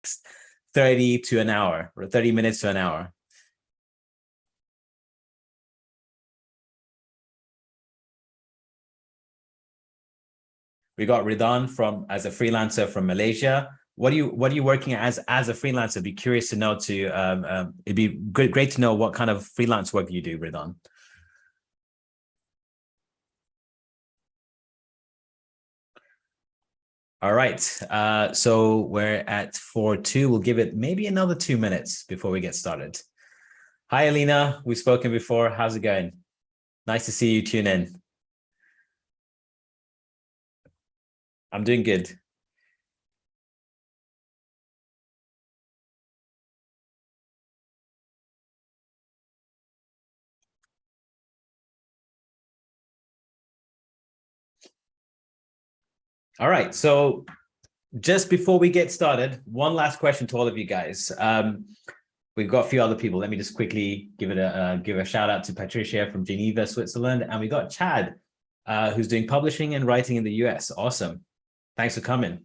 next 30 to an hour, or 30 minutes to an hour? We got Ridan as a freelancer from Malaysia. What are you working as a freelancer? Be curious to know it'd be great to know what kind of freelance work you do, Ridan. All right, so we're at 4:02. We'll give it maybe another 2 minutes before we get started. Hi, Alina. We've spoken before. How's it going? Nice to see you tune in. I'm doing good. All right, so just before we get started, one last question to all of you guys. We've got a few other people. Let me just quickly give a shout out to Patricia from Geneva, Switzerland, and we got Chad, who's doing publishing and writing in the US. Awesome, thanks for coming.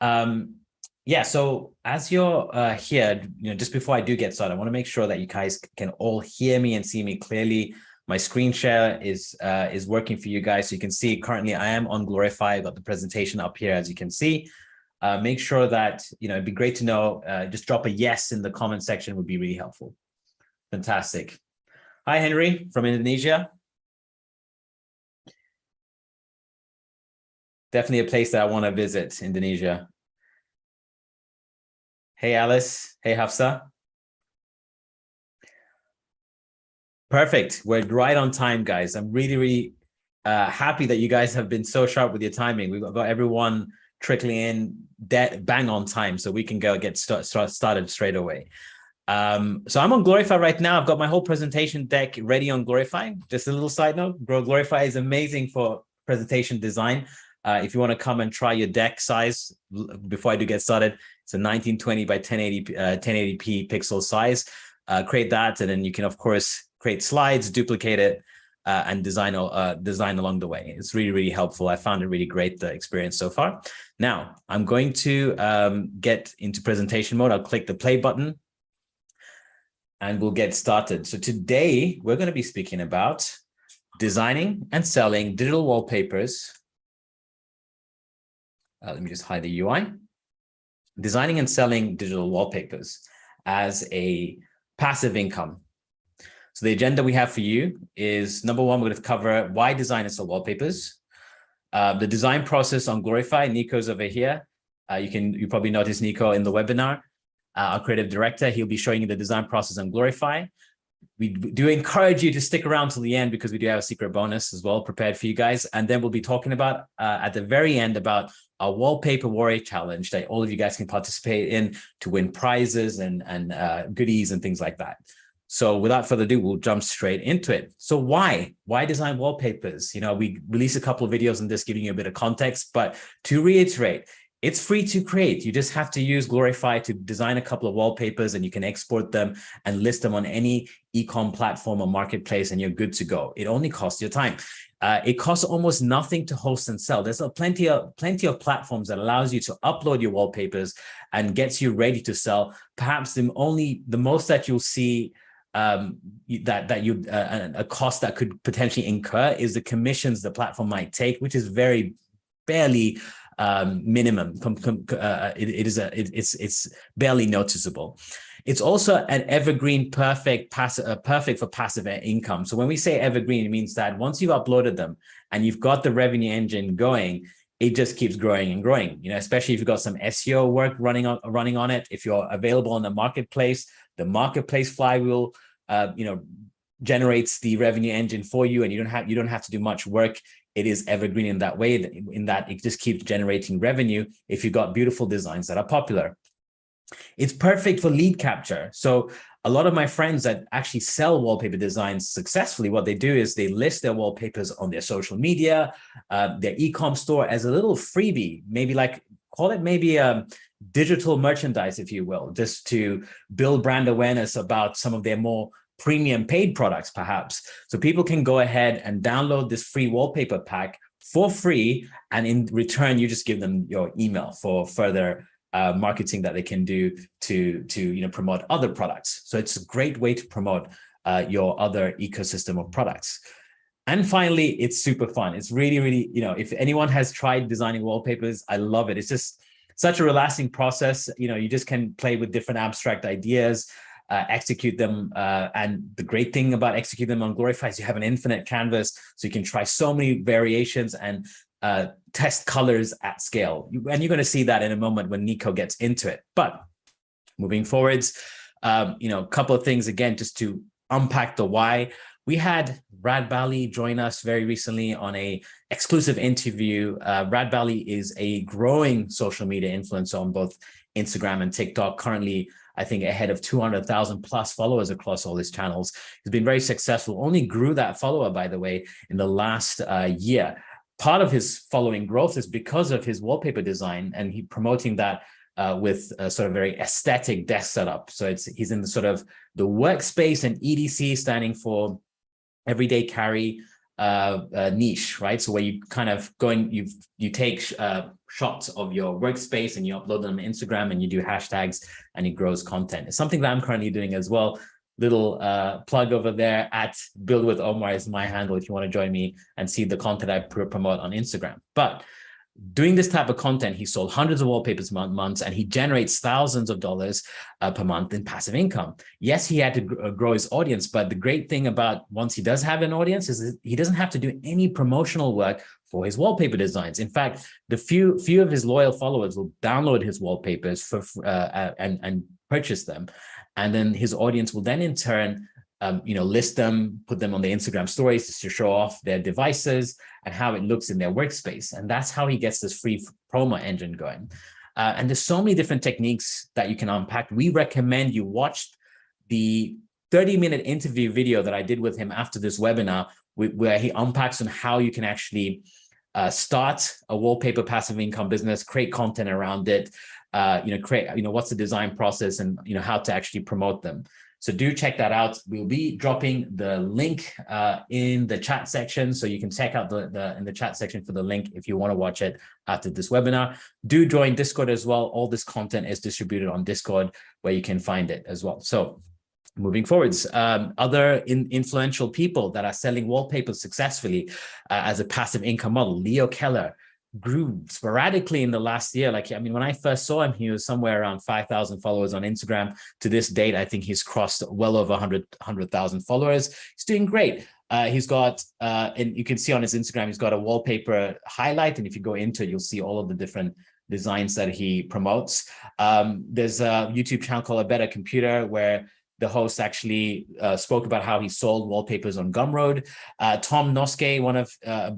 Yeah, so as you're here, just before I do get started, I want to make sure that you guys can all hear me and see me clearly. My screen share is working for you guys, so you can see currently I am on Glorify. I've got the presentation up here, as you can see. Make sure that, it'd be great to know, just drop a yes in the comment section would be really helpful. Fantastic. Hi, Henry from Indonesia. Definitely a place that I want to visit, Indonesia. Hey, Alice. Hey, Hafsa. Perfect. We're right on time, guys. I'm really, really happy that you guys have been so sharp with your timing. We've got everyone trickling in bang on time, so we can go get started straight away. So I'm on Glorify right now. I've got my whole presentation deck ready on Glorify. Just a little side note, Glorify is amazing for presentation design. If you want to come and try your deck size before I do get started, it's a 1920 by 1080p pixel size. Create that, and then you can, of course, create slides, duplicate it, and design along the way. It's really, really helpful. I found it really great, the experience so far. Now, I'm going to get into presentation mode. I'll click the play button, and we'll get started. So today, we're going to be speaking about designing and selling digital wallpapers. Let me just hide the UI. Designing and selling digital wallpapers as a passive income. So the agenda we have for you is, number one, we're going to cover why design and sell wallpapers. The design process on Glorify. Nico's over here. You probably noticed Nico in the webinar, our creative director. He'll be showing you the design process on Glorify. We do encourage you to stick around till the end, because we do have a secret bonus as well prepared for you guys. And then we'll be talking about at the very end about our Wallpaper Warrior challenge that all of you guys can participate in to win prizes and goodies and things like that. So without further ado, we'll jump straight into it. So why design wallpapers? We released a couple of videos on this, giving you a bit of context, but to reiterate, it's free to create. You just have to use Glorify to design a couple of wallpapers, and you can export them and list them on any e-com platform or marketplace, and you're good to go. It only costs your time. It costs almost nothing to host and sell. There's plenty of platforms that allows you to upload your wallpapers and gets you ready to sell. Perhaps the most that you'll see a cost that could potentially incur is the commissions the platform might take, which is very barely minimum. It's barely noticeable. It's also an evergreen, perfect for passive income. So when we say evergreen, it means that once you've uploaded them and you've got the revenue engine going, it just keeps growing and growing. Especially if you've got some SEO work running on it. If you're available on the marketplace flywheel, generates the revenue engine for you, and you don't have to do much work. It is evergreen in that way, in that it just keeps generating revenue if you've got beautiful designs that are popular. It's perfect for lead capture. So a lot of my friends that actually sell wallpaper designs successfully, what they do is they list their wallpapers on their social media, their e-com store as a little freebie, call it digital merchandise, if you will, just to build brand awareness about some of their more premium paid products, perhaps. So people can go ahead and download this free wallpaper pack for free, and in return, you just give them your email for further marketing that they can do to promote other products. So it's a great way to promote your other ecosystem of products. And finally, it's super fun. It's really, really, if anyone has tried designing wallpapers, I love it. It's just such a relaxing process. You just can play with different abstract ideas, execute them. And the great thing about executing them on Glorify is you have an infinite canvas. So you can try so many variations and test colors at scale. And you're going to see that in a moment when Nico gets into it. But moving forwards, a couple of things, again, just to unpack the why. We had Rad Bali join us very recently on a exclusive interview. Rad Bali is a growing social media influencer on both Instagram and TikTok, currently, I think, ahead of 200,000 plus followers across all his channels. He's been very successful, only grew that follower, by the way, in the last year. Part of his following growth is because of his wallpaper design, and he promoting that with a sort of very aesthetic desk setup. So he's in the sort of the workspace, and EDC standing for everyday carry niche, right? So where you kind of you take shots of your workspace and you upload them on Instagram and you do hashtags and it grows content. It's something that I'm currently doing as well. Little plug over there at Build with Omar is my handle if you want to join me and see the content I promote on Instagram. But doing this type of content, he sold hundreds of wallpapers months, and he generates thousands of dollars per month in passive income. Yes, he had to grow his audience, but the great thing about once he does have an audience is that he doesn't have to do any promotional work for his wallpaper designs. In fact, the few of his loyal followers will download his wallpapers and purchase them. And then his audience will then in turn list them, put them on the Instagram stories to show off their devices and how it looks in their workspace. And that's how he gets this free promo engine going. And there's so many different techniques that you can unpack. We recommend you watch the 30-minute interview video that I did with him after this webinar, where he unpacks on how you can actually start a wallpaper passive income business, create content around it, what's the design process, and how to actually promote them. So do check that out. We'll be dropping the link in the chat section. So you can check out in the chat section for the link if you want to watch it after this webinar. Do join Discord as well. All this content is distributed on Discord where you can find it as well. So moving forwards, other influential people that are selling wallpapers successfully as a passive income model. Leo Keller grew sporadically in the last year. When I first saw him, he was somewhere around 5,000 followers on Instagram. To this date, I think he's crossed well over 100,000 followers. He's doing great. He's got, and you can see on his Instagram, he's got a wallpaper highlight. And if you go into it, you'll see all of the different designs that he promotes. There's a YouTube channel called A Better Computer, where the host actually spoke about how he sold wallpapers on Gumroad. Tom Noske, one of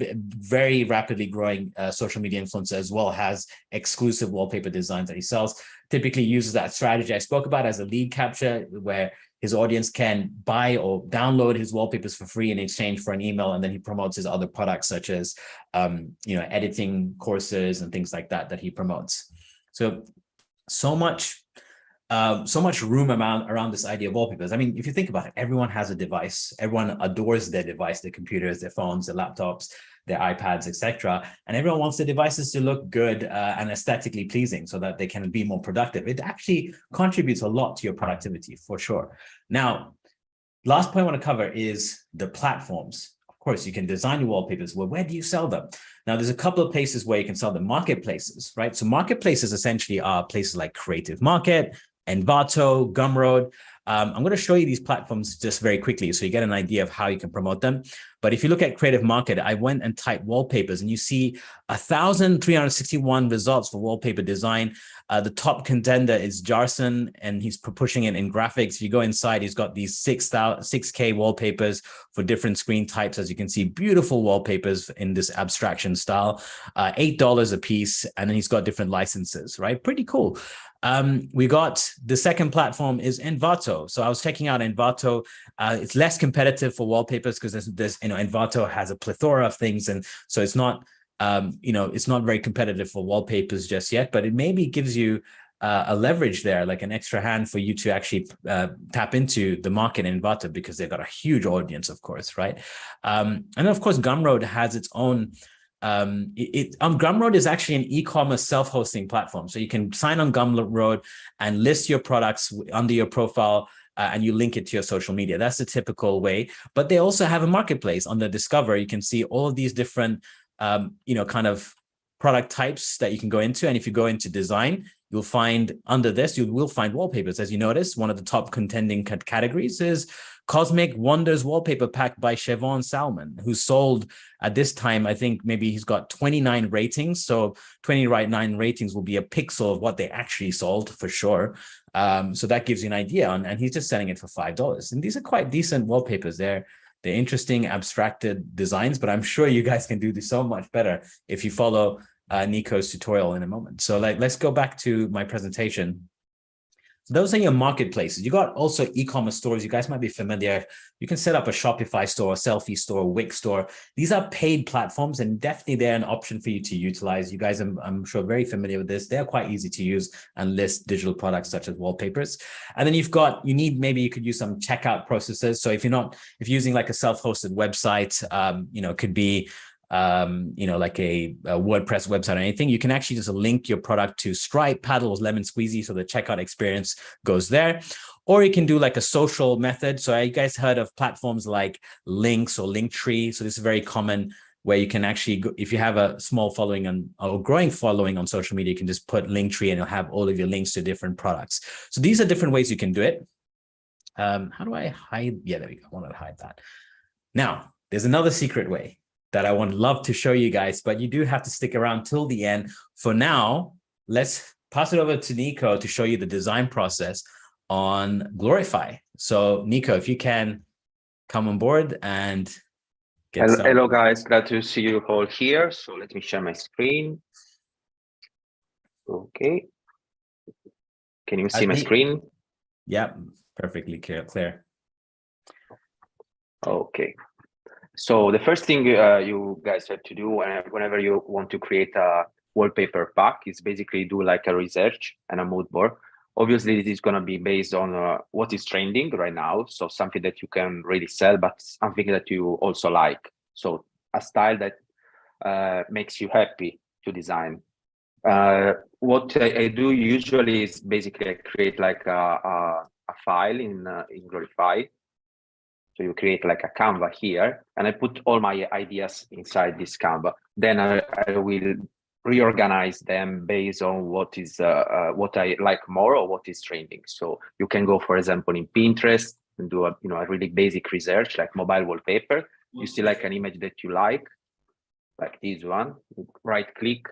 very rapidly growing social media influencer as well, has exclusive wallpaper designs that he sells. Typically uses that strategy I spoke about as a lead capture, where his audience can buy or download his wallpapers for free in exchange for an email, and then he promotes his other products such as editing courses and things like that he promotes. So much room around this idea of wallpapers. If you think about it, everyone has a device. Everyone adores their device, their computers, their phones, their laptops, their iPads, etc. And everyone wants their devices to look good and aesthetically pleasing so that they can be more productive. It actually contributes a lot to your productivity, for sure. Now, last point I want to cover is the platforms. Of course, you can design your wallpapers. Well, where do you sell them? Now, there's a couple of places where you can sell them. Marketplaces, right? So marketplaces essentially are places like Creative Market, Envato, Gumroad. I'm going to show you these platforms just very quickly so you get an idea of how you can promote them. But if you look at Creative Market, I went and typed wallpapers and you see 1,361 results for wallpaper design. The top contender is Jarson, and he's pushing it in graphics. If you go inside, he's got these 6K wallpapers for different screen types. As you can see, beautiful wallpapers in this abstraction style, $8 a piece. And then he's got different licenses, right? Pretty cool. We got the second platform is Envato. So I was checking out Envato. It's less competitive for wallpapers because there's Envato has a plethora of things, and so it's not it's not very competitive for wallpapers just yet. But it maybe gives you a leverage there, like an extra hand for you to actually tap into the market in Envato, because they've got a huge audience, of course, right? And of course, Gumroad has its own Gumroad is actually an e-commerce self-hosting platform. So you can sign on Gumroad and list your products under your profile, and you link it to your social media. That's the typical way. But they also have a marketplace on the Discover. You can see all of these different, kind of product types that you can go into. And if you go into design, you'll find under this, you will find wallpapers. As you notice, one of the top contending categories is Cosmic Wonders Wallpaper Pack by Siobhan Salmon, who sold at this time, I think maybe he's got 29 ratings. So 29 ratings will be a pixel of what they actually sold for sure. So that gives you an idea. And he's just selling it for $5. And these are quite decent wallpapers. They're interesting abstracted designs, but I'm sure you guys can do this so much better if you follow Nico's tutorial in a moment. So let's go back to my presentation. So those are your marketplaces. You got also e-commerce stores. You guys might be familiar. You can set up a Shopify store, a Selfie store, Wix store. These are paid platforms, and definitely they're an option for you to utilize. You guys, I'm sure, very familiar with this. They're quite easy to use and list digital products such as wallpapers. And then maybe you could use some checkout processes. So if you're using like a self-hosted website, it could be like a WordPress website or anything, you can actually just link your product to Stripe, Paddle, or Lemon Squeezy, so the checkout experience goes there. Or you can do like a social method. So you guys heard of platforms like Links or Linktree? So this is very common, where you can actually, if you have a small following or growing following on social media, you can just put Linktree and you'll have all of your links to different products. So these are different ways you can do it. How do I hide? Yeah, there we go. I wanted to hide that. Now, there's another secret way that I would love to show you guys, but you do have to stick around till the end. For now, let's pass it over to Nico to show you the design process on Glorify. So Nico, if you can come on board and get started. Hello guys, glad to see you all here. So let me share my screen. Okay. Can you see my screen? Yeah, perfectly clear. Okay. So the first thing you guys have to do whenever you want to create a wallpaper pack is basically do like a research and a mood board. Obviously, this is going to be based on what is trending right now. So something that you can really sell, but something that you also like. So a style that makes you happy to design. What I do usually is basically I create like a file in Glorify. So you create like a Canva here, and I put all my ideas inside this Canva. Then I will reorganize them based on what I like more or what is trending. So you can go, for example, in Pinterest and do a really basic research like mobile wallpaper. You see like an image that you like this one. Right click,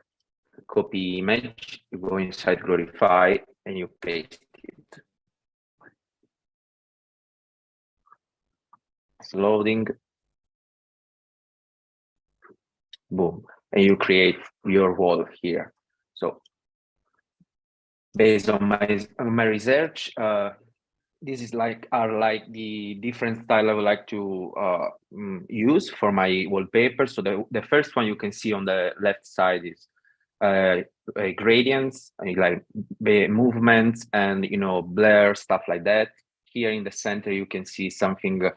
copy image. You go inside Glorify and you paste it. It's loading. Boom, and you create your wall here. So based on my research, this is are the different style I would like to use for my wallpaper. So the first one you can see on the left side is gradients, like movements and blur, stuff like that. Here in the center you can see something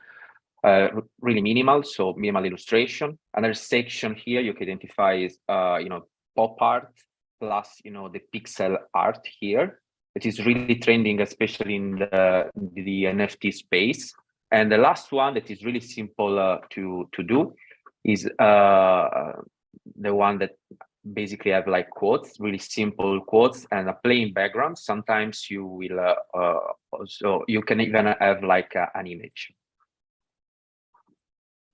really minimal, so minimal illustration. Another section here you can identify is pop art plus the pixel art here. It is really trending, especially in the NFT space. And the last one that is really simple to do is the one that basically have like quotes, really simple quotes and a plain background. Sometimes you will also, you can even have like an image.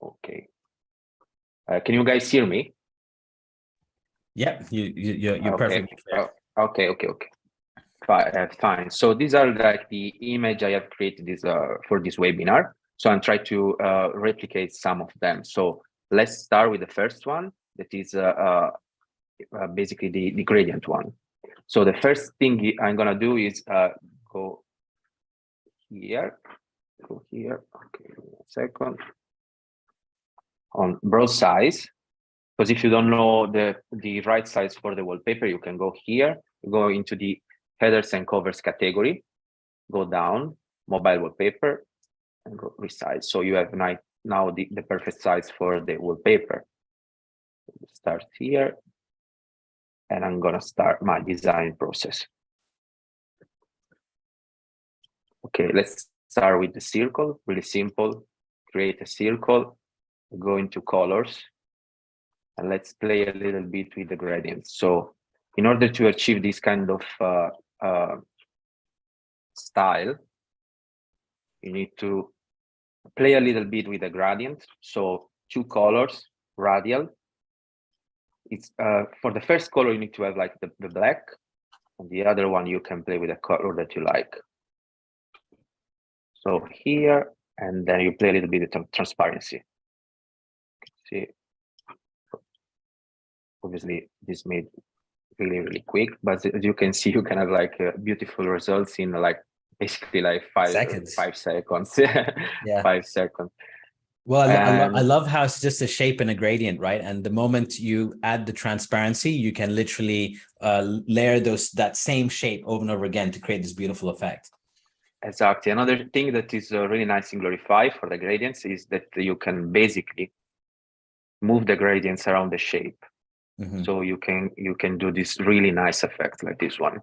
Okay. Can you guys hear me? Yeah, you're perfectly clear. Okay. Fine. So these are like the image I have created for this webinar. So I'm trying to replicate some of them. So let's start with the first one. That is basically the gradient one. So the first thing I'm gonna do is go here. Okay, a second. On broad size, because if you don't know the right size for the wallpaper, you can go here, go into the headers and covers category, go down, mobile wallpaper, and go resize. So you have now the perfect size for the wallpaper. Start here, and I'm gonna start my design process. Okay, let's start with the circle. Really simple. Create a circle, go into colors, and let's play a little bit with the gradients. So in order to achieve this kind of style, you need to play a little bit with the gradient. So 2 colors, radial. It's for the first color, you need to have like the black, and the other one you can play with a color that you like. So here, and then you play a little bit of transparency. See, obviously this made really quick, but as you can see, you can have like beautiful results in like basically like 5 seconds. 5 seconds. Yeah. 5 seconds. Well, I love how it's just a shape and a gradient, right? And the moment you add the transparency, you can literally layer that same shape over and over again to create this beautiful effect. Exactly. Another thing that is really nice in Glorify for the gradients is that you can basically move the gradients around the shape. Mm-hmm. So you can do this really nice effect like this one.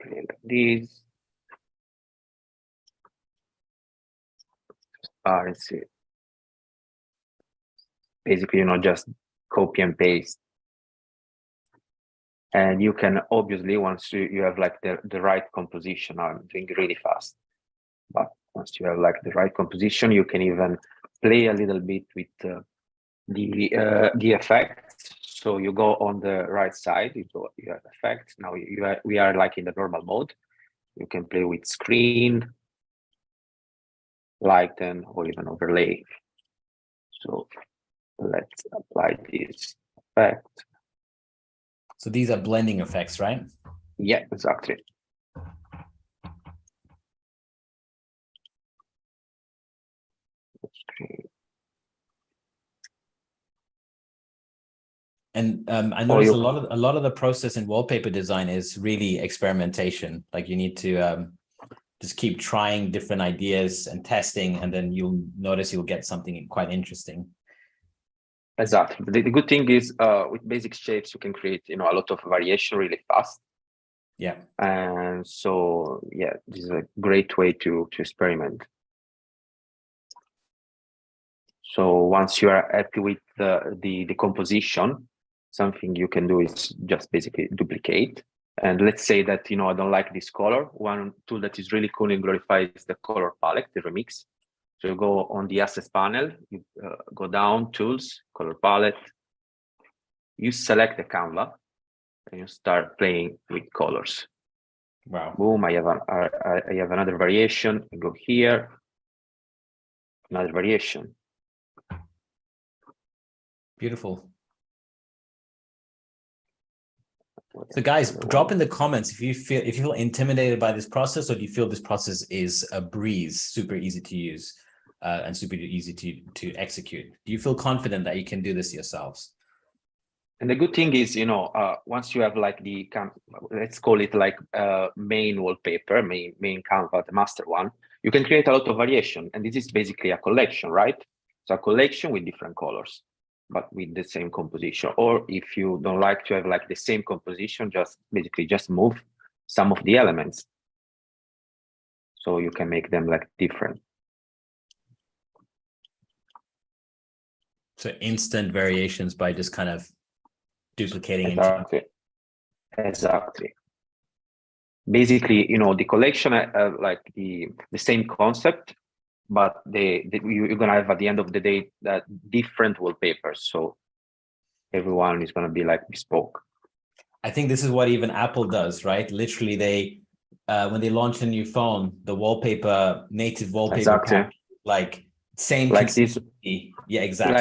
Play like this. Let's see. Basically, just copy and paste. And you can obviously, once you have like the right composition, I'm doing really fast, but once you have like the right composition, you can even play a little bit with the effects. So you go on the right side, you have effects. Now we are like in the normal mode. You can play with screen, lighten, or even overlay. So let's apply this effect. So these are blending effects, right? Yeah, exactly. And I noticed a lot of the process in wallpaper design is really experimentation. Like you need to just keep trying different ideas and testing, and then you'll notice you'll get something quite interesting. Exactly. The good thing is with basic shapes, you can create a lot of variation really fast. Yeah. And so yeah, this is a great way to experiment. So once you are happy with the composition, something you can do is just basically duplicate. And let's say that I don't like this color. One tool that is really cool in Glorify is the color palette, the remix. So you go on the assets panel, you go down, tools, color palette, you select the canvas, and you start playing with colors. Wow. Boom, I have another variation. I go here, another variation. Beautiful. So guys, drop in the comments if you feel intimidated by this process, or do you feel this process is a breeze, super easy to use and super easy to execute? Do you feel confident that you can do this yourselves? And the good thing is, once you have like let's call it like main wallpaper, main canvas, the master one, you can create a lot of variation. And this is basically a collection, right? So a collection with different colors, but with the same composition. Or if you don't like to have like the same composition, just move some of the elements. So you can make them like different. So instant variations by just kind of duplicating. Exactly. Basically, the collection like the same concept, but you're gonna have at the end of the day that different wallpapers. So everyone is gonna be like bespoke. I think this is what even Apple does, right? Literally, they when they launch a new phone, the native wallpaper pack, like same like this. Yeah, exactly.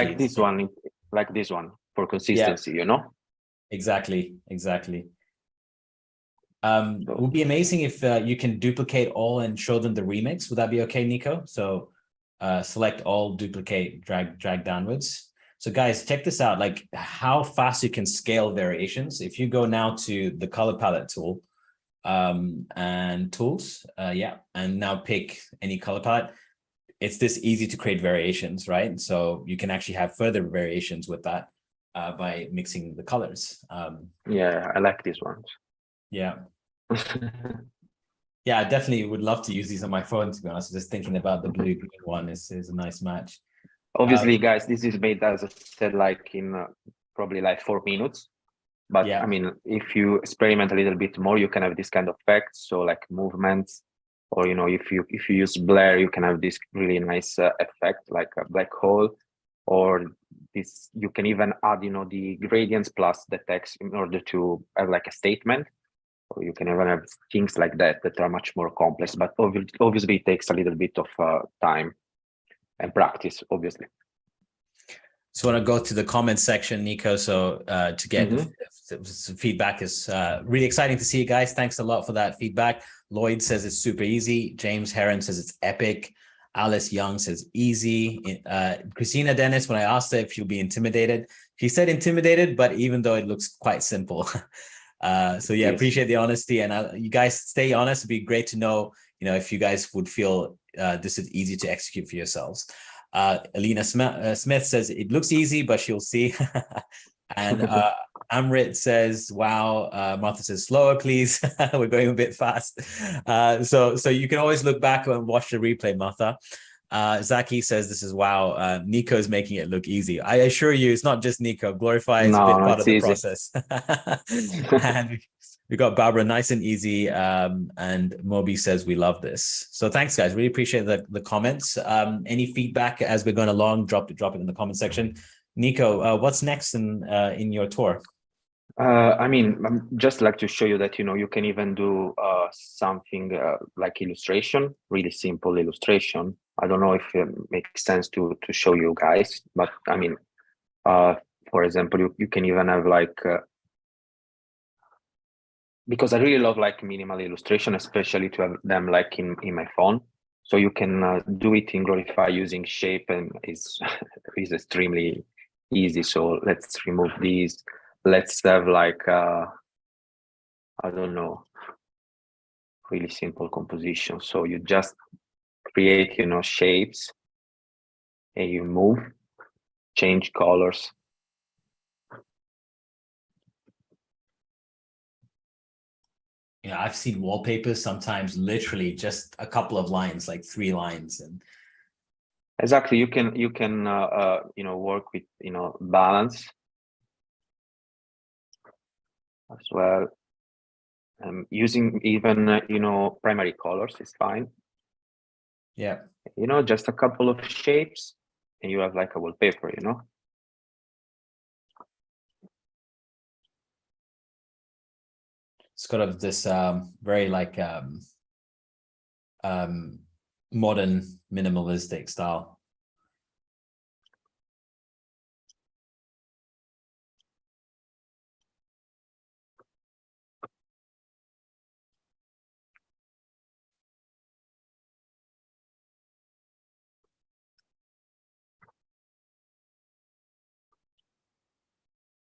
Like this one for consistency, yeah. Exactly. It would be amazing if you can duplicate all and show them the remix. Would that be okay, Nico? So select all, duplicate, drag downwards. So guys, check this out, like how fast you can scale variations. If you go now to the color palette tool and tools, and now pick any color palette, it's this easy to create variations, right? So you can actually have further variations with that. by mixing the colors. Yeah, I like these ones. Yeah. Yeah, I definitely would love to use these on my phone, to be honest. Just thinking about the blue-green one is a nice match. Obviously, guys, this is made, as I said, like in probably like 4 minutes. But yeah. I mean, if you experiment a little bit more, you can have this kind of effects. So like movements, or if you use blur, you can have this really nice effect, like a black hole, or this. You can even add, the gradients plus the text in order to have like a statement. Or you can even have things like that are much more complex. But obviously, it takes a little bit of time and practice, obviously. So I want to go to the comment section, Nico. So to get feedback is really exciting to see you guys. Thanks a lot for that feedback. Lloyd says it's super easy. James Heron says it's epic. Alice Young says easy. Christina Dennis, when I asked her if she'll be intimidated, she said intimidated, but even though it looks quite simple. So yeah, appreciate the honesty, and you guys stay honest. It'd be great to know, if you guys would feel this is easy to execute for yourselves. Alina Smith says it looks easy, but she'll see. And Amrit says, wow. Martha says slower, please. We're going a bit fast. So you can always look back and watch the replay, Martha. Zaki says this is wow. Nico's making it look easy. I assure you, it's not just Nico. Glorify is a bit part of the process. And we got Barbara, nice and easy. And Moby says we love this. So thanks, guys. Really appreciate the comments. Any feedback as we're going along, drop it in the comment section. Nico, what's next in your tour? I mean, just like to show you that you can even do something like illustration, really simple illustration. I don't know if it makes sense to show you guys, but I mean, for example, you can even have like, because I really love like minimal illustration, especially to have them like in my phone. So you can do it in Glorify using shape, and it's extremely easy. So let's remove these. Let's have like, I don't know, really simple composition. So you just create, shapes, and you move, change colors. Yeah, I've seen wallpapers sometimes literally just a couple of lines, like 3 lines. And exactly, you can work with balance as well. Using even primary colors is fine. Yeah, just a couple of shapes, and you have like a wallpaper. it's kind of this very like modern minimalistic style.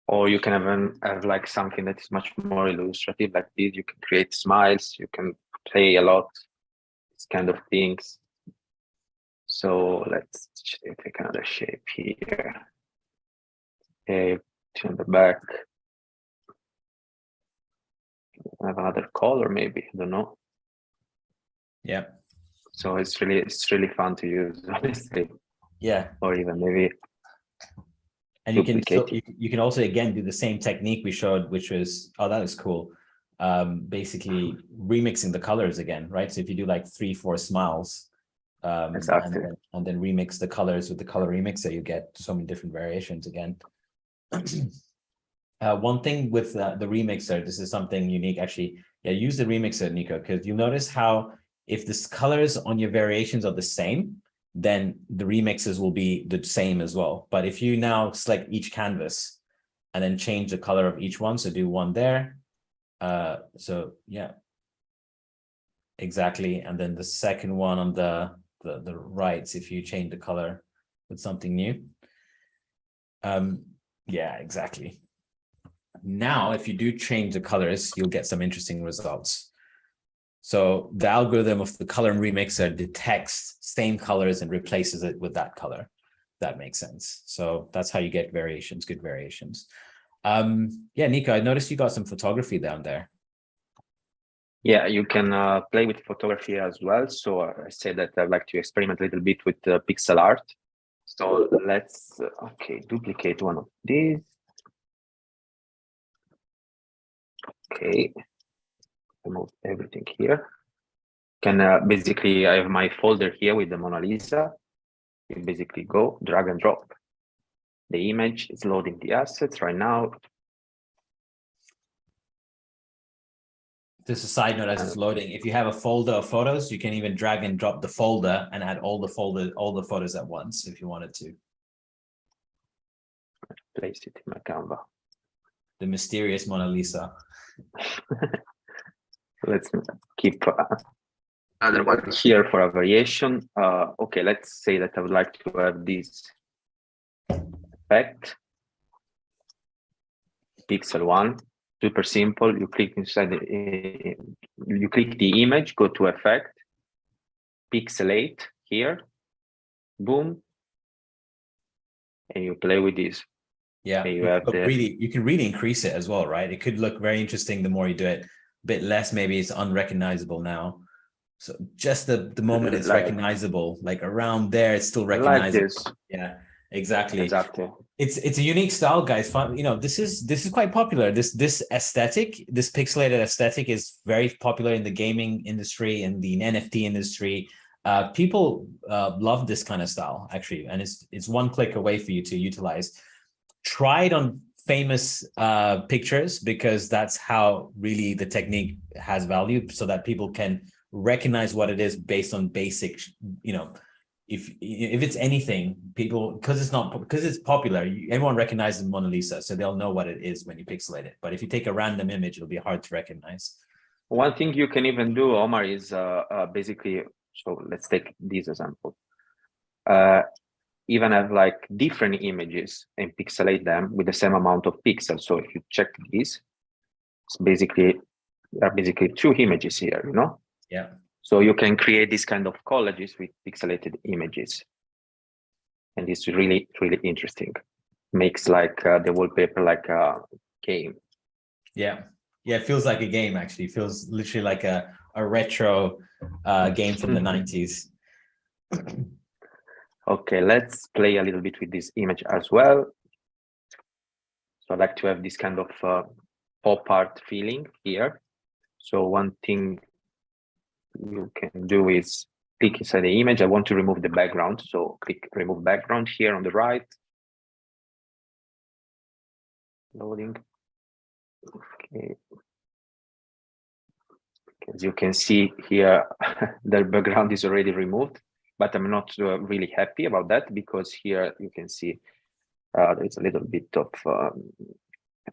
Or you can even have like something that is much more illustrative, like this. You can create smiles, you can play a lot, these kind of things. So let's take another shape here. Okay, turn the back. Have another color, maybe, I don't know. Yeah. So it's really fun to use, honestly. Yeah. Or even maybe. And you can also again do the same technique we showed, which was, oh, that is cool. Basically remixing the colors again, right? So if you do like 3-4 smiles, exactly. and then remix the colors with the color remixer, you get so many different variations again. One thing with the remixer, this is something unique actually. Yeah, use the remixer, Nico, because you'll notice how if the colors on your variations are the same, then the remixes will be the same as well. But if you now select each canvas and then change the color of each one, so do one there. So yeah, exactly. And then the second one on the right, if you change the color with something new. Yeah, exactly. Now, if you do change the colors, you'll get some interesting results. So the algorithm of the color and remixer detects same colors and replaces it with that color. That makes sense. So that's how you get variations, good variations. Yeah, Nico, I noticed you got some photography down there. Yeah, you can play with photography as well. So I said that I'd like to experiment a little bit with pixel art. So let's, okay, duplicate one of these. Okay, remove everything here. Can basically, I have my folder here with the Mona Lisa. You basically go drag and drop. The image is loading the assets right now. Just a side note as it's loading, if you have a folder of photos, you can even drag and drop the folder and add all the photos at once if you wanted to. Place it in my Canva. The mysterious Mona Lisa. Let's keep another one here for a variation. Okay, let's say that I would like to have this effect. Pixel 1, super simple. You click inside you click the image, go to effect, pixelate here, boom, and you play with this. Yeah, and you have you can really increase it as well, right? It could look very interesting the more you do it. A bit less, maybe it's unrecognizable now. So just the moment it's recognizable, like around there, it's still recognizable. Like this. Yeah, exactly. Exactly. It's a unique style, guys. Fun, you know, this is quite popular. This aesthetic, this pixelated aesthetic is very popular in the gaming industry and the NFT industry. People love this kind of style, actually, and it's one click away for you to utilize. Try it on famous pictures, because that's how really the technique has value, so that people can recognize what it is based on basic, you know, if it's anything, people, because it's popular, everyone recognizes Mona Lisa, so they'll know what it is when you pixelate it. But if you take a random image, it'll be hard to recognize. One thing you can even do, Omar, is basically, so let's take this example. Even have like different images and pixelate them with the same amount of pixels. So if you check this, it's basically, there are basically two images here, you know? Yeah. So you can create this kind of collages with pixelated images. And it's really, really interesting. Makes like the wallpaper like a game. Yeah. Yeah, it feels like a game, actually. It feels literally like a retro game from the 90s. Okay, let's play a little bit with this image as well. So I like to have this kind of pop art feeling here. So one thing you can do is click inside the image. I want to remove the background. So click remove background here on the right. Loading. Okay. As you can see here, the background is already removed, but I'm not really happy about that, because here you can see there's a little bit of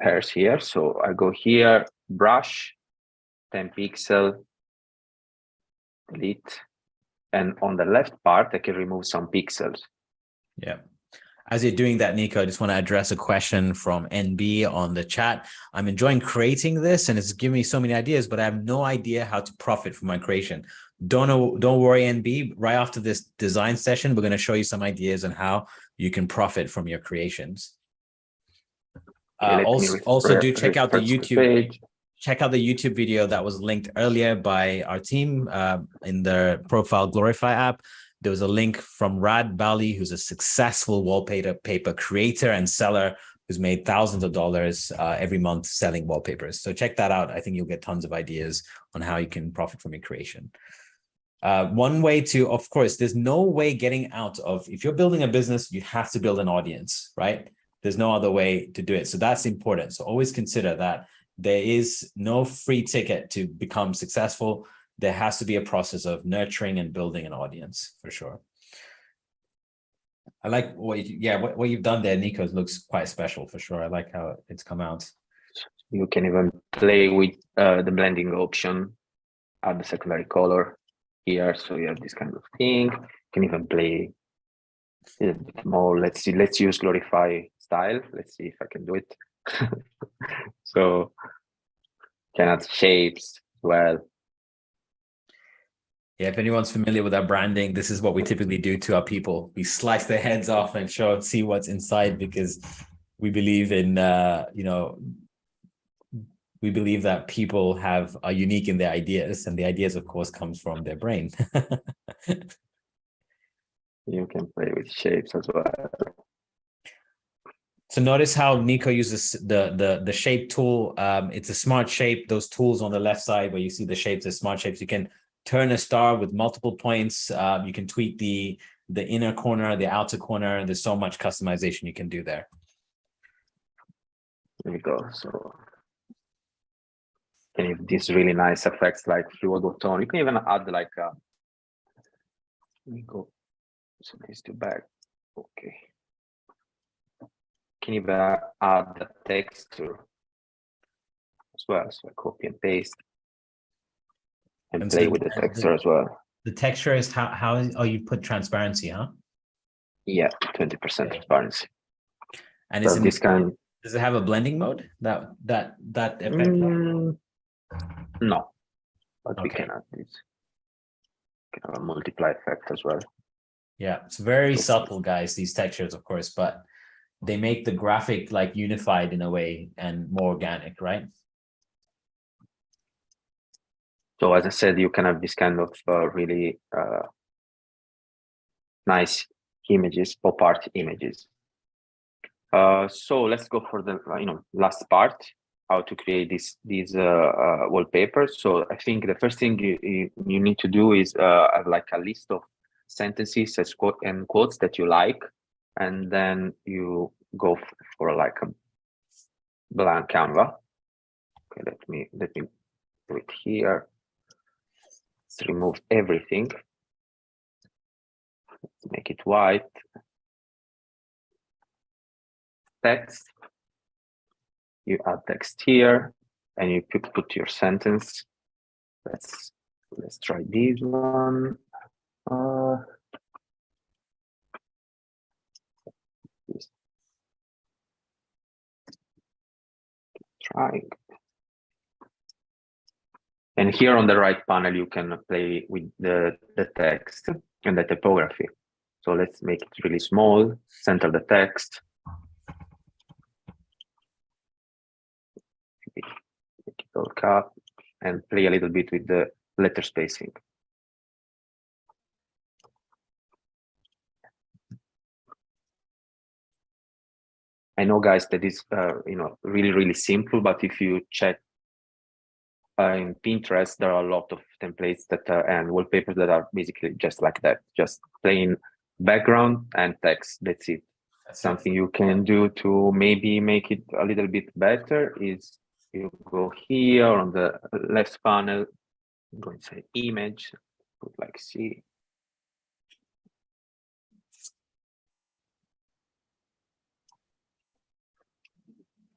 hairs here. So I go here, brush, 10 pixel, delete. And on the left part, I can remove some pixels. Yeah. As you're doing that, Nico, I just want to address a question from NB on the chat. I'm enjoying creating this and it's giving me so many ideas, but I have no idea how to profit from my creation. Don't worry, NB. Right after this design session, we're going to show you some ideas on how you can profit from your creations. Also do check out the YouTube. Check out the YouTube video that was linked earlier by our team in the Profile Glorify app. There was a link from Rad Bali, who's a successful wallpaper creator and seller who's made thousands of dollars every month selling wallpapers. So check that out. I think you'll get tons of ideas on how you can profit from your creation. One way to, of course, there's no way getting out of, if you're building a business, you have to build an audience, right? There's no other way to do it. So that's important. So always consider that there is no free ticket to become successful. There has to be a process of nurturing and building an audience, for sure. I like what you've done there, Nico. Looks quite special, for sure. I like how it's come out. You can even play with the blending option, add the secondary color here. So you have this kind of thing. You can even play a bit more. Let's see. Let's use Glorify style. Let's see if I can do it. So can add shapes as well. Yeah, if anyone's familiar with our branding, this is what we typically do to our people. We slice their heads off and see what's inside, because we believe in, we believe that people are unique in their ideas, and the ideas, of course, comes from their brain. You can play with shapes as well. So notice how Nico uses the shape tool. It's a smart shape. Those tools on the left side where you see the shapes, the smart shapes, you can turn a star with multiple points. You can tweak the inner corner, the outer corner. There's so much customization you can do there. There we go. So can have these really nice effects like fluid tone. You can even add like let me go. So these two back. Okay. Can even add the texture as well. So I copy and paste and play with the texture as well. The texture is you put transparency, huh? Yeah, 20% transparency. And so this kind. Does it have a blending mode? That effect? No, but we can add this. We can have a multiply effect as well. Yeah, it's very subtle, guys, these textures, of course, but they make the graphic like unified in a way and more organic, right? So as I said, you can have this kind of really nice images, pop art images. So let's go for the last part, how to create these wallpapers. So I think the first thing you need to do is have like a list of sentences and quotes that you like, and then you go for like a blank canvas. Okay, let me do it here. Let's remove everything. Let's make it white. Text. You add text here, and you put your sentence. Let's try this one. Trying. And here on the right panel, you can play with the text and the typography. So let's make it really small, center the text. Make it all cap and play a little bit with the letter spacing. I know, guys, that is really simple, but if you check in Pinterest, there are a lot of templates that and wallpapers that are basically just like that, just plain background and text. That's it. Something you can do to maybe make it a little bit better is you go here on the left panel, go and say image, put like C.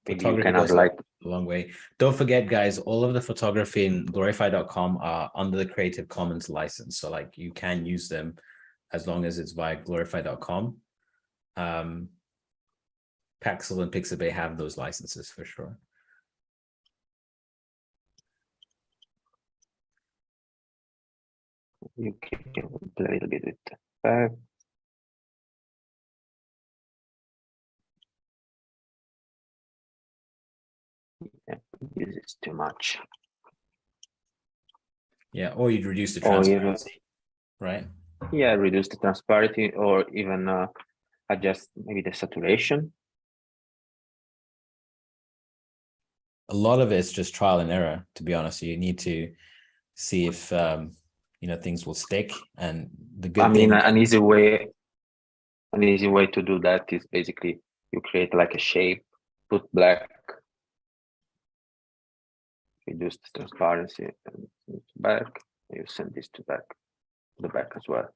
Maybe you can have like a long way. Don't forget, guys, all of the photography in glorify.com are under the Creative Commons license. So like you can use them as long as it's via glorify.com. Paxel and Pixabay have those licenses for sure. You can play a little bit with that. Yeah, this is too much. Yeah, or you'd reduce the transparency, right? Yeah, reduce the transparency, or even adjust maybe the saturation. A lot of it's just trial and error, to be honest. You need to see if things will stick. And the good thing, an easy way to do that is basically you create like a shape, put black, reduce the transparency, and back. You send this to the back as well,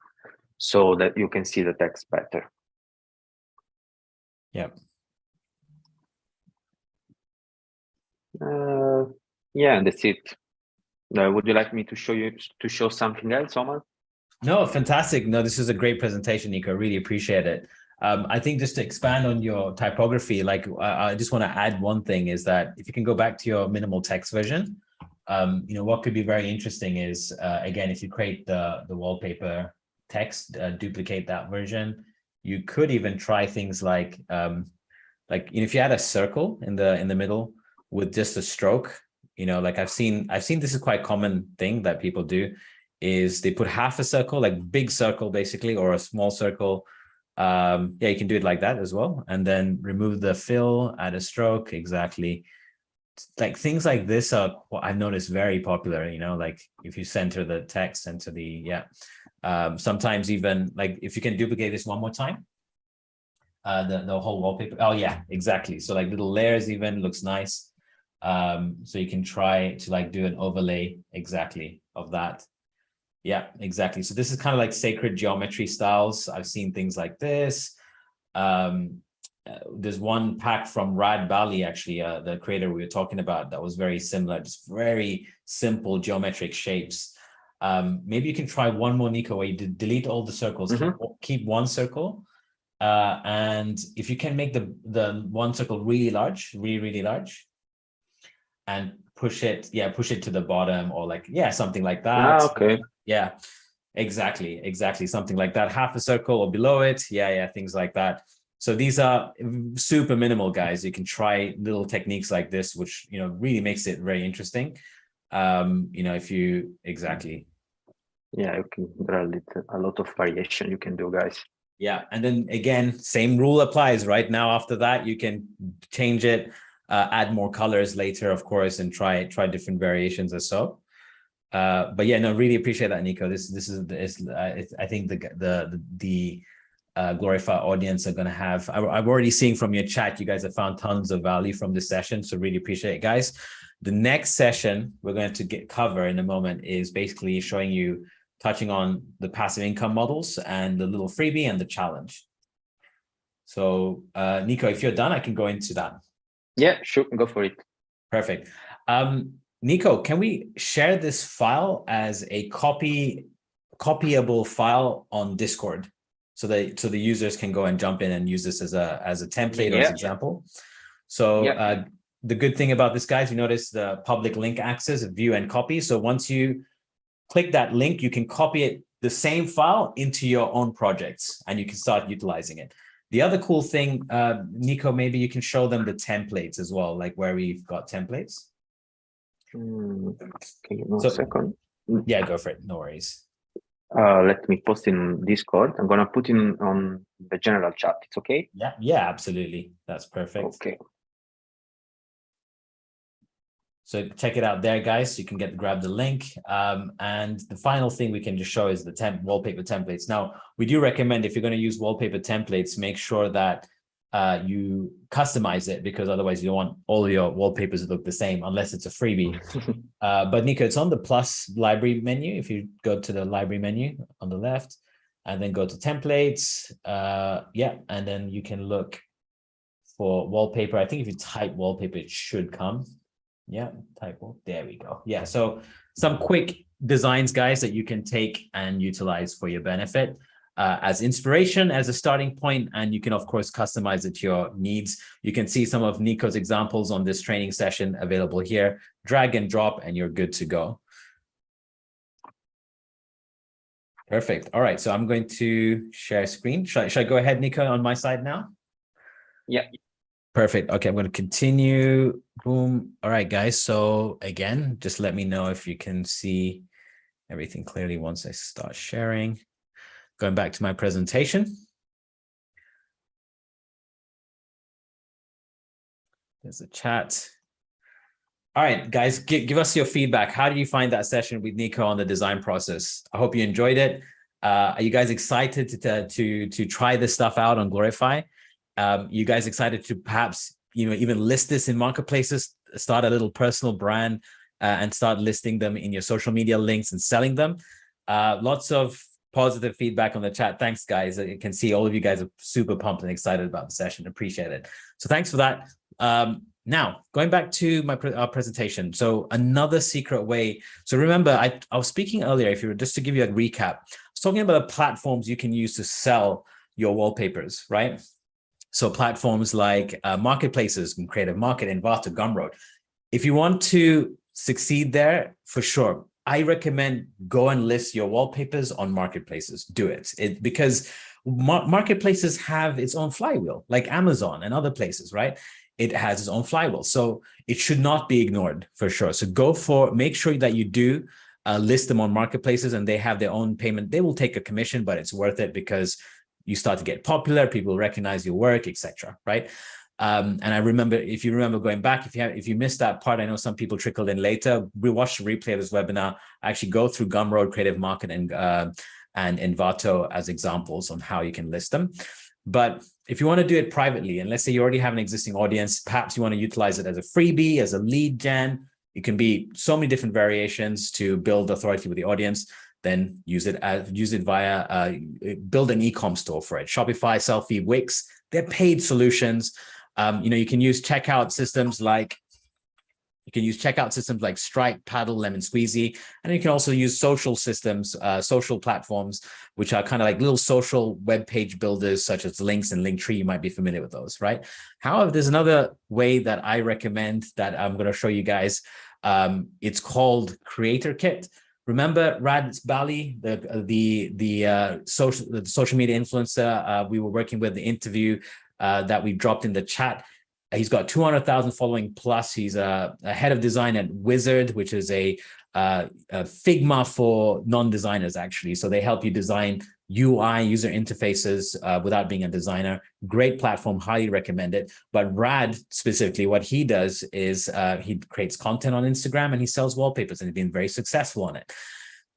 so that you can see the text better. Yeah. Yeah, and that's it. Would you like me to show something else, Omar? No, fantastic. No, this is a great presentation, Nico. I really appreciate it. I think just to expand on your typography, like I just want to add one thing is that if you can go back to your minimal text version, what could be very interesting is, again, if you create the wallpaper text, duplicate that version, you could even try things like if you add a circle in the middle with just a stroke, like I've seen this is quite a common thing that people do, is they put half a circle, like big circle basically, or a small circle. You can do it like that as well, and then remove the fill, add a stroke. Exactly. Like things like this are what I've noticed very popular, like if you center the text into sometimes even like if you can duplicate this one more time, the whole wallpaper. Oh yeah, exactly. So like little layers even looks nice. So you can try to like do an overlay exactly of that. Yeah, exactly. So this is kind of like sacred geometry styles. I've seen things like this. There's one pack from Rad Bali, actually, the creator we were talking about, that was very similar, just very simple geometric shapes. Maybe you can try one more, Nico, where you delete all the circles, keep one circle. And if you can make the one circle really large, really large, and push it to the bottom, or like, something like that. Okay. Yeah, exactly. Something like that. Half a circle or below it. Things like that. So these are super minimal, guys. You can try little techniques like this, which, really makes it very interesting. If you, exactly. Yeah, you can, there are a lot of variation you can do, guys. Yeah. And then again, same rule applies right now. After that, you can change it, add more colors later, of course, and try different variations or so. But yeah, no, really appreciate that, Nico. This is I think the Glorify audience are going to have, I'm already seeing from your chat, you guys have found tons of value from this session. So really appreciate it, guys. The next session we're going to cover in a moment is basically touching on the passive income models and the little freebie and the challenge. So Nico, if you're done, I can go into that. Yeah, sure, go for it. Perfect. Nico, can we share this file as a copyable file on Discord, so the users can go and jump in and use this as a template or as an example? So the good thing about this, guys, you notice the public link access, view and copy. So once you click that link, you can copy it, the same file, into your own projects, and you can start utilizing it. The other cool thing, Nico, maybe you can show them the templates as well, like where we've got templates. Okay, a second. Yeah, go for it. No worries. Let me post in Discord. I'm gonna put in on the general chat. It's okay? Yeah, absolutely. That's perfect. Okay. So check it out there, guys. You can grab the link. And the final thing we can just show is the wallpaper templates. Now, we do recommend, if you're going to use wallpaper templates, make sure that you customize it, because otherwise you don't want all your wallpapers to look the same unless it's a freebie. But Nico, it's on the plus library menu. If you go to the library menu on the left and then go to templates, and then you can look for wallpaper. I think if you type wallpaper, it should come. Yeah, type. There we go. Yeah, so some quick designs, guys, that you can take and utilize for your benefit as inspiration, as a starting point, and you can, of course, customize it to your needs. You can see some of Nico's examples on this training session available here. Drag and drop, and you're good to go. Perfect. All right, so I'm going to share screen. Should I go ahead, Nico, on my side now? Yeah. Perfect. Okay, I'm going to continue. Boom. All right, guys. So again, just let me know if you can see everything clearly once I start sharing. Going back to my presentation. There's the chat. All right, guys, give us your feedback. How did you find that session with Nico on the design process? I hope you enjoyed it. Are you guys excited to try this stuff out on Glorify? You guys excited to perhaps, even list this in marketplaces, start a little personal brand and start listing them in your social media links and selling them? Lots of positive feedback on the chat. Thanks, guys. I can see all of you guys are super pumped and excited about the session. Appreciate it. So thanks for that. Now, going back to our presentation. So another secret way. So remember, I was speaking earlier, just to give you a recap, I was talking about the platforms you can use to sell your wallpapers, right? So platforms like marketplaces, Creative Market, Envato, Gumroad. If you want to succeed there, for sure, I recommend go and list your wallpapers on marketplaces. Do it, because marketplaces have its own flywheel, like Amazon and other places, right? It has its own flywheel. So it should not be ignored, for sure. So make sure that you do list them on marketplaces, and they have their own payment. They will take a commission, but it's worth it because you start to get popular, people recognize your work, etc. Right? And I remember, if you remember going back, if you missed that part, I know some people trickled in later. We watched the replay of this webinar. I actually go through Gumroad, Creative Market, and Envato as examples on how you can list them. But if you want to do it privately, and let's say you already have an existing audience, perhaps you want to utilize it as a freebie, as a lead gen. It can be so many different variations to build authority with the audience. Then use it via build an e-com store for it. Shopify, Selfie, Wix, they're paid solutions. You can use checkout systems like Stripe, Paddle, Lemon Squeezy, and you can also use social systems, social platforms, which are kind of like little social web page builders, such as Links and Linktree. You might be familiar with those, right? However, there's another way that I recommend that I'm going to show you guys. It's called Creator Kit. Remember Rad Bali, the social media influencer we were working with, the interview that we dropped in the chat. He's got 200,000 following plus. He's a head of design at Wizard, which is a Figma for non-designers, actually. So they help you design UI, user interfaces, without being a designer. Great platform, highly recommend it. But Rad specifically, what he does is he creates content on Instagram and he sells wallpapers, and he's been very successful on it.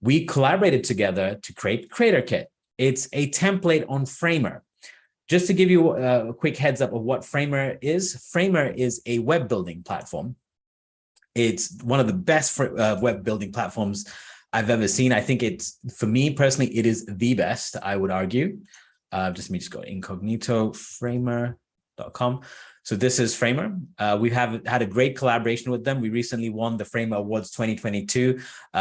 We collaborated together to create Creator Kit. It's a template on Framer. Just to give you a quick heads up of what Framer is a web building platform. It's one of the best web building platforms I've ever seen. I think for me personally, it is the best, I would argue. Let me just go incognito, framer.com. So this is Framer. We have had a great collaboration with them. We recently won the Framer Awards 2022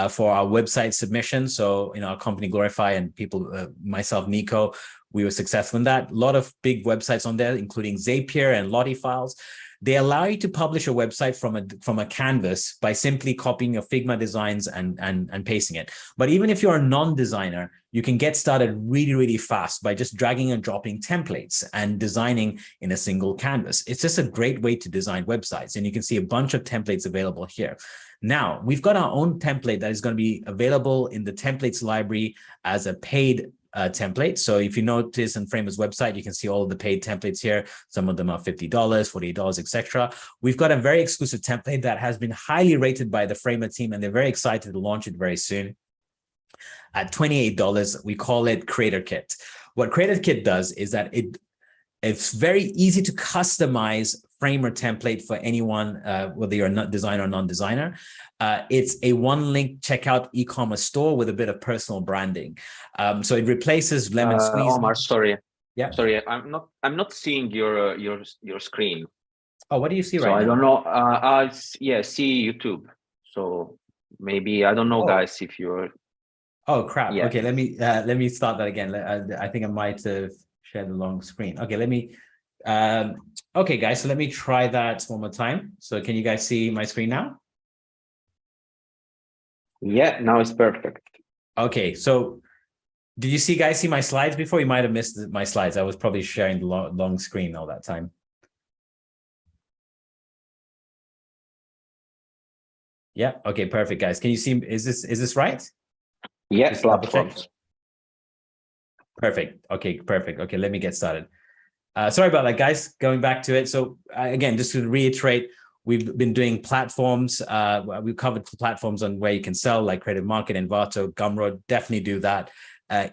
for our website submission. So, our company Glorify and people, myself, Nico, we were successful in that. A lot of big websites on there, including Zapier and Lottie Files. They allow you to publish a website from a canvas by simply copying your Figma designs and pasting it. But even if you're a non-designer, you can get started really, really fast by just dragging and dropping templates and designing in a single canvas. It's just a great way to design websites. And you can see a bunch of templates available here. Now, we've got our own template that is going to be available in the templates library as a paid template. So if you notice on Framer's website, you can see all of the paid templates here. Some of them are $50, $48, etc. We've got a very exclusive template that has been highly rated by the Framer team, and they're very excited to launch it very soon. At $28, we call it Creator Kit. What Creator Kit does is that it's very easy to customize Framer template for anyone, whether you're a designer or non-designer. It's a one-link checkout e-commerce store with a bit of personal branding. So it replaces Lemon Squeeze. Omar, sorry. Yeah. Sorry, I'm not seeing your screen. Oh, what do you see right now? now? I don't know. Yeah, see YouTube. So maybe I don't know, guys, if you're. Oh crap! Yeah. Okay, let me start that again. I think I might have shared the long screen. Okay, let me. Okay, guys, so let me try that one more time. So can you guys see my screen now? Yeah, now it's perfect. Okay, so did you guys see my slides before? You might have missed my slides. I was probably sharing the long screen all that time. Yeah. Okay, perfect, guys. Can you see? Is this right? Yes, platforms. Perfect. Okay, perfect. Okay, let me get started. Sorry about that, guys. Going back to it. So again, just to reiterate, we've been doing platforms. We've covered platforms on where you can sell, like Creative Market, Envato, Gumroad. Definitely do that.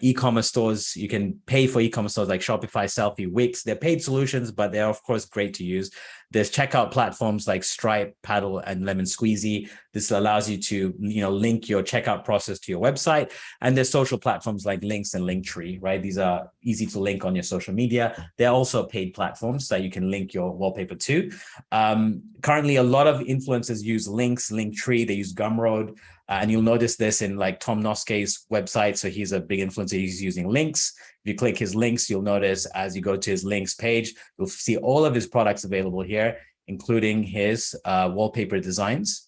E-commerce stores, you can pay for e-commerce stores like Shopify, Selfie, Wix. They're paid solutions, but they're of course great to use. There's checkout platforms like Stripe, Paddle, and Lemon Squeezy. This allows you to link your checkout process to your website. And there's social platforms like Links and Linktree, right? These are easy to link on your social media. They're also paid platforms that you can link your wallpaper to. Currently, a lot of influencers use Links, Linktree. They use Gumroad. And you'll notice this in like Tom Noskay's website. So he's a big influencer. He's using links. If you click his links, you'll notice as you go to his links page, you'll see all of his products available here, including his wallpaper designs.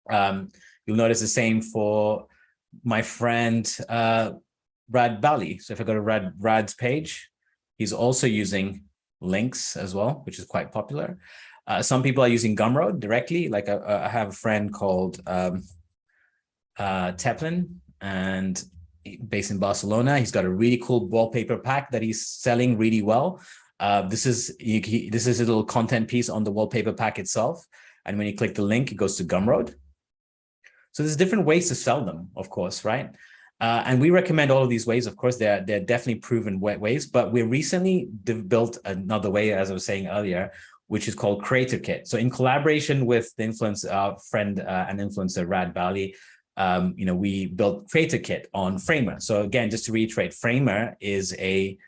You'll notice the same for my friend Rad Bali. So if I go to Rad's page, he's also using links as well, which is quite popular. Some people are using Gumroad directly. Like I have a friend called Teplin, and based in Barcelona. He's got a really cool wallpaper pack that he's selling really well. This is a little content piece on the wallpaper pack itself. And when you click the link, it goes to Gumroad. So there's different ways to sell them, of course, right? And we recommend all of these ways. Of course, they're definitely proven ways, but we recently built another way, as I was saying earlier, which is called Creator Kit. So in collaboration with the friend and influencer Rad Bali, we built Creator Kit on Framer. So again, just to reiterate, Framer is a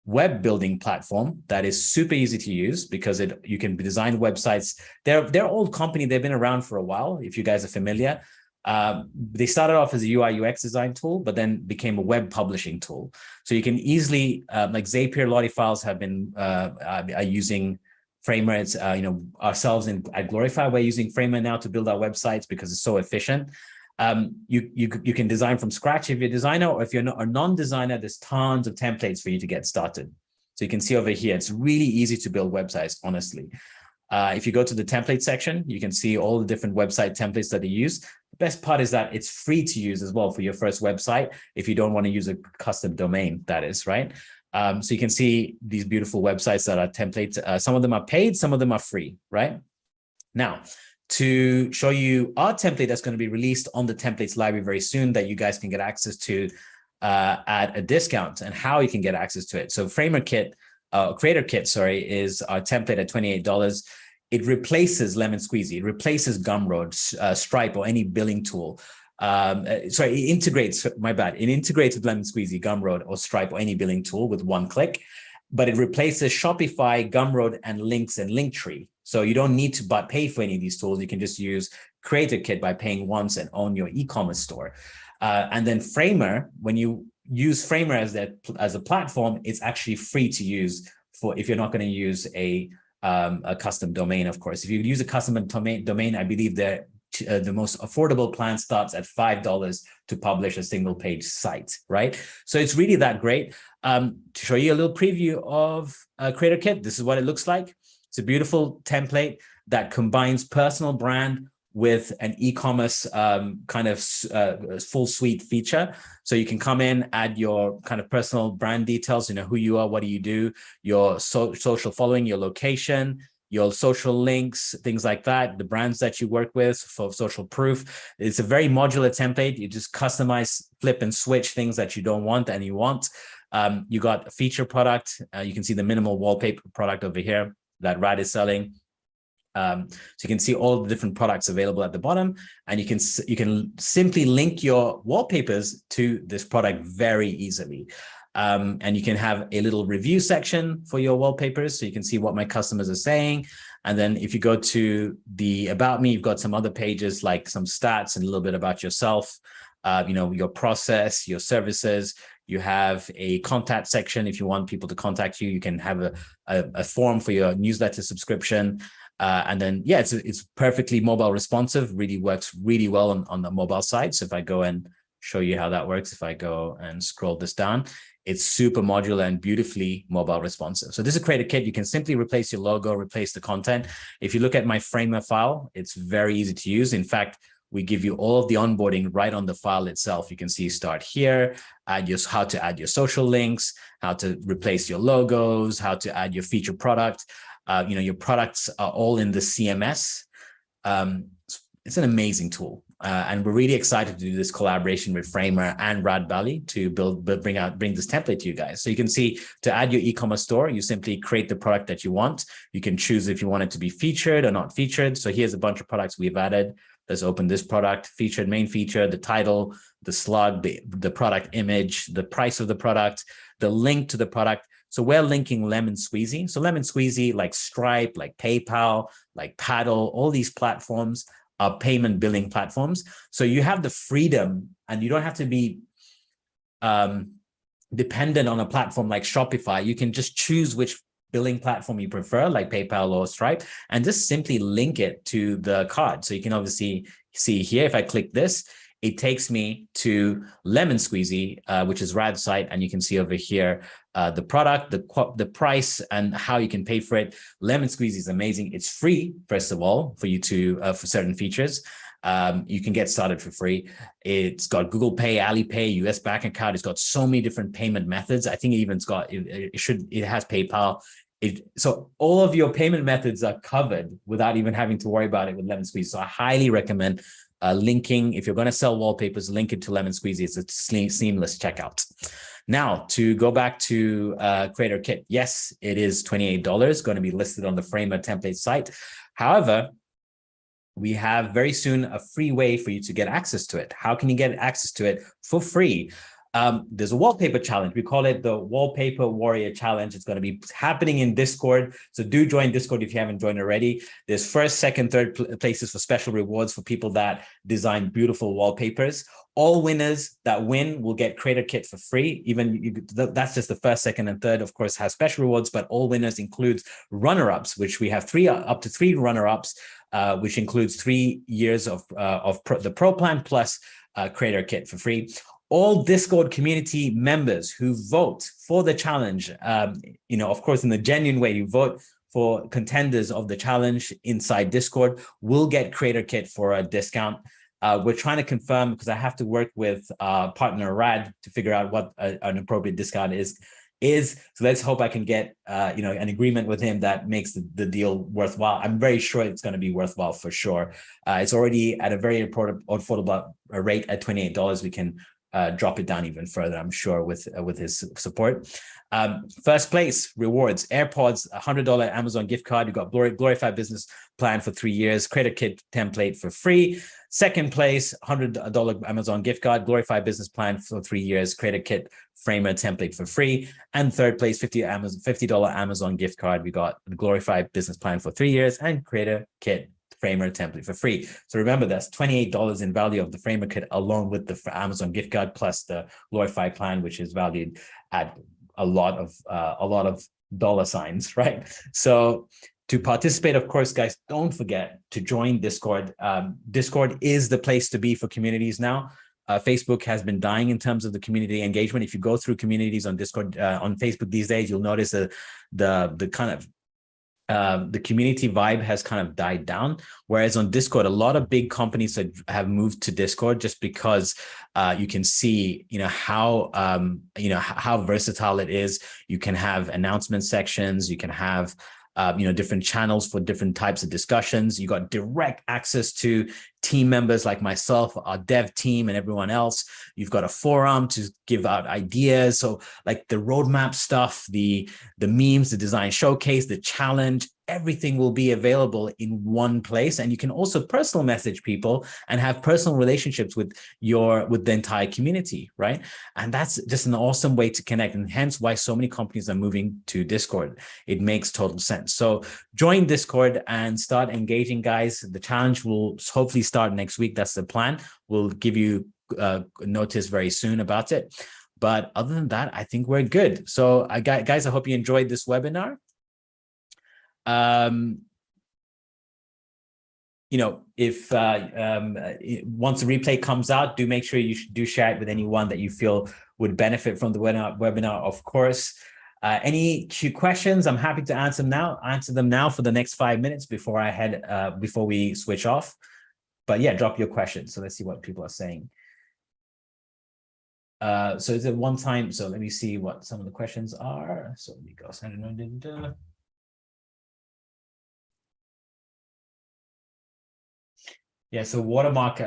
web building platform that is super easy to use because you can design websites. They're an old company. They've been around for a while, if you guys are familiar. They started off as a UI UX design tool, but then became a web publishing tool. So you can easily, like Zapier, Lottie have been are using Framer. It's ourselves at Glorify, we're using Framer now to build our websites because it's so efficient. You can design from scratch if you're a designer, or if you're a non-designer, there's tons of templates for you to get started. So you can see over here, it's really easy to build websites, honestly. If you go to the template section, you can see all the different website templates that they use. The best part is that it's free to use as well for your first website, if you don't want to use a custom domain, that is, right? So you can see these beautiful websites that are templates. Some of them are paid, some of them are free, right? Now, to show you our template that's going to be released on the templates library very soon that you guys can get access to at a discount, and how you can get access to it. So Creator Kit, is our template at $28. It replaces Lemon Squeezy. It replaces Gumroad, Stripe, or any billing tool. It integrates, it integrates with Lemon Squeezy, Gumroad, or Stripe, or any billing tool with one click, but it replaces Shopify, Gumroad, and Links and Linktree. So you don't need to pay for any of these tools. You can just use Creator Kit by paying once and own your e-commerce store. And then Framer, when you use Framer as a platform, it's actually free to use if you're not going to use a custom domain, of course. If you use a custom domain, I believe that the most affordable plan starts at $5 to publish a single page site, right? So it's really that great. To show you a little preview of Creator Kit, this is what it looks like. It's a beautiful template that combines personal brand with an e-commerce full suite feature. So you can come in, add your kind of personal brand details, who you are, what do you do, your social following, your location, your social links, things like that, the brands that you work with for social proof. It's a very modular template. You just customize, flip and switch things that you don't want and you want. You got a feature product. You can see the minimal wallpaper product over here that Rad is selling. So you can see all the different products available at the bottom, and you can simply link your wallpapers to this product very easily. And you can have a little review section for your wallpapers, so you can see what my customers are saying. And then if you go to the About Me, you've got some other pages like some stats and a little bit about yourself, your process, your services. You have a contact section. If you want people to contact you, you can have a form for your newsletter subscription. And then, yeah, it's perfectly mobile responsive, really works really well on the mobile side. So if I go and show you how that works, if I go and scroll this down, it's super modular and beautifully mobile responsive. So this is Creator Kit. You can simply replace your logo, replace the content. If you look at my Framer file, it's very easy to use. In fact, we give you all of the onboarding right on the file itself. You can see start here, how to add your social links, how to replace your logos, how to add your feature product. Your products are all in the CMS. It's an amazing tool. And we're really excited to do this collaboration with Framer and Rad Bali to bring this template to you guys. So you can see, to add your e-commerce store, you simply create the product that you want. You can choose if you want it to be featured or not featured. So here's a bunch of products we've added. Let's open this product: featured, main feature, the title, the slug, the product image, the price of the product, the link to the product. So we're linking Lemon Squeezy. So Lemon Squeezy, like Stripe, like PayPal, like Paddle, all these platforms are payment billing platforms. So you have the freedom, and you don't have to be dependent on a platform like Shopify. You can just choose which billing platform you prefer, like PayPal or Stripe, and just simply link it to the card. So you can obviously see here, if I click this, it takes me to Lemon Squeezy, which is Rad's site. And you can see over here, the product, the price, and how you can pay for it. Lemon Squeezy is amazing. It's free, first of all, for you to, for certain features. You can get started for free. It's got Google Pay, Alipay, US bank account. It's got so many different payment methods. I think it even's got, it has PayPal. So all of your payment methods are covered without even having to worry about it with Lemon Squeezy. So I highly recommend linking. If you're going to sell wallpapers, link it to Lemon Squeezy. It's a seamless checkout. Now, to go back to Creator Kit, yes, it is $28, going to be listed on the Framer template site. However, we have very soon a free way for you to get access to it. How can you get access to it for free? There's a wallpaper challenge. We call it the Wallpaper Warrior Challenge. It's going to be happening in Discord. So do join Discord if you haven't joined already. There's first, second, third places for special rewards for people that design beautiful wallpapers. All winners that win will get Creator Kit for free. That's just the first, second, and third, of course, has special rewards, but all winners includes runner-ups, which we have up to three runner-ups, which includes 3 years of the Pro Plan plus Creator Kit for free. All Discord community members who vote for the challenge, of course, in the genuine way, you vote for contenders of the challenge inside Discord, will get Creator Kit for a discount. We're trying to confirm, because I have to work with partner Rad to figure out what an appropriate discount is. So let's hope I can get an agreement with him that makes the deal worthwhile. I'm very sure it's going to be worthwhile for sure. It's already at a very affordable rate at $28. We can drop it down even further, I'm sure, with his support. First place rewards: AirPods, $100 Amazon gift card. You got Glorified Business Plan for 3 years, Creator Kit template for free. Second place, $100 Amazon gift card, Glorified Business Plan for 3 years, Creator Kit Framer template for free. And third place, $50 Amazon gift card. We got the Glorified Business Plan for 3 years and Creator Kit Framer template for free. So remember, that's $28 in value of the Framer kit, along with the Amazon gift card plus the Glorified plan, which is valued at a lot of dollar signs, right? So to participate, of course, guys, don't forget to join Discord. Discord is the place to be for communities now. Facebook has been dying in terms of the community engagement. If you go through communities on Discord, on Facebook these days, you'll notice the kind of the community vibe has kind of died down. Whereas on Discord, a lot of big companies have moved to Discord just because you can see, how versatile it is. You can have announcement sections. You can have different channels for different types of discussions. You got direct access to team members like myself, our dev team, and everyone else. You've got a forum to give out ideas. So like the roadmap stuff, the memes, the design showcase, the challenge, everything will be available in one place. And you can also personal message people and have personal relationships with the entire community, right? And that's just an awesome way to connect, and hence why so many companies are moving to Discord. It makes total sense. So join Discord and start engaging, guys. The challenge will hopefully start next week. That's the plan. We'll give you notice very soon about it. But other than that, I think we're good. So guys, I hope you enjoyed this webinar. If once the replay comes out, do make sure you do share it with anyone that you feel would benefit from the webinar, of course. Any questions? I'm happy to answer them now for the next 5 minutes before before we switch off. But yeah, drop your questions. So let's see what people are saying. So is it one time? So let me see what some of the questions are. So let me go. Yeah, so watermark,